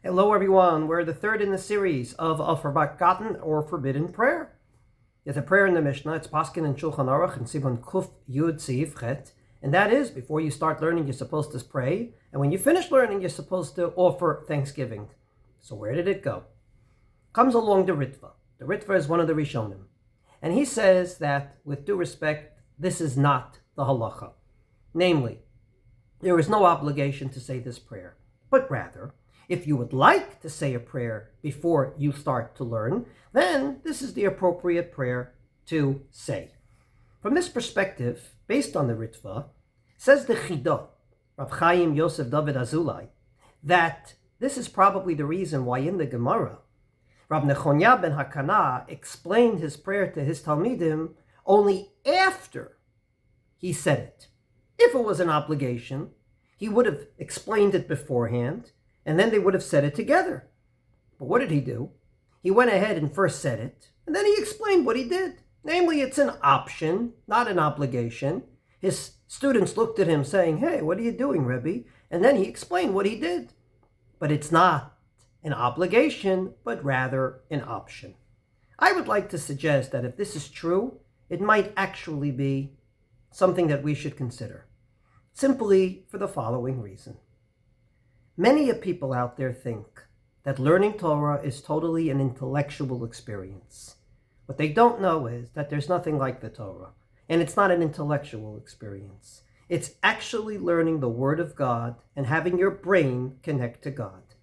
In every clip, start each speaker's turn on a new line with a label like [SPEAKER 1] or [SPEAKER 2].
[SPEAKER 1] Hello, everyone. We're the third in the series of a forgotten or forbidden prayer. There's a prayer in the Mishnah. It's Paskin and Shulchan Aruch and Sibon Kuf Yud Siv Chet. And that is, before you start learning, you're supposed to pray. And when you finish learning, you're supposed to offer thanksgiving. So where did it go? Comes along the Ritva. The Ritva is one of the Rishonim. And he says that, with due respect, this is not the halacha. Namely, there is no obligation to say this prayer. But rather, if you would like to say a prayer before you start to learn, then this is the appropriate prayer to say. From this perspective, based on the Ritva, says the Chidah, Rav Chaim Yosef David Azulai, that this is probably the reason why in the Gemara, Rav Nechonyah ben Hakana explained his prayer to his Talmidim only after he said it. If it was an obligation, he would have explained it beforehand, and then they would have said it together. But what did he do? He went ahead and first said it, and then he explained what he did. Namely, it's an option, not an obligation. His students looked at him saying, "Hey, what are you doing, Rebbe?" And then he explained what he did. But it's not an obligation, but rather an option. I would like to suggest that if this is true, it might actually be something that we should consider. Simply for the following reason. Many people out there think that learning Torah is totally an intellectual experience. What they don't know is that there's nothing like the Torah, and it's not an intellectual experience. It's actually learning the Word of God and having your brain connect to God.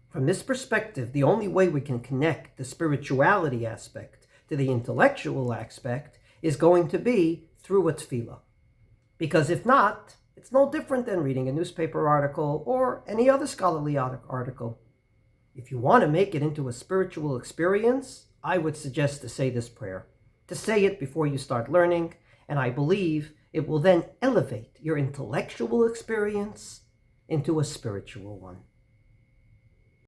[SPEAKER 1] From this perspective, the only way we can connect the spirituality aspect to the intellectual aspect is going to be through a tefillah. Because if not, it's no different than reading a newspaper article or any other scholarly article. If you want to make it into a spiritual experience, I would suggest to say this prayer, to say it before you start learning, and I believe it will then elevate your intellectual experience into a spiritual one.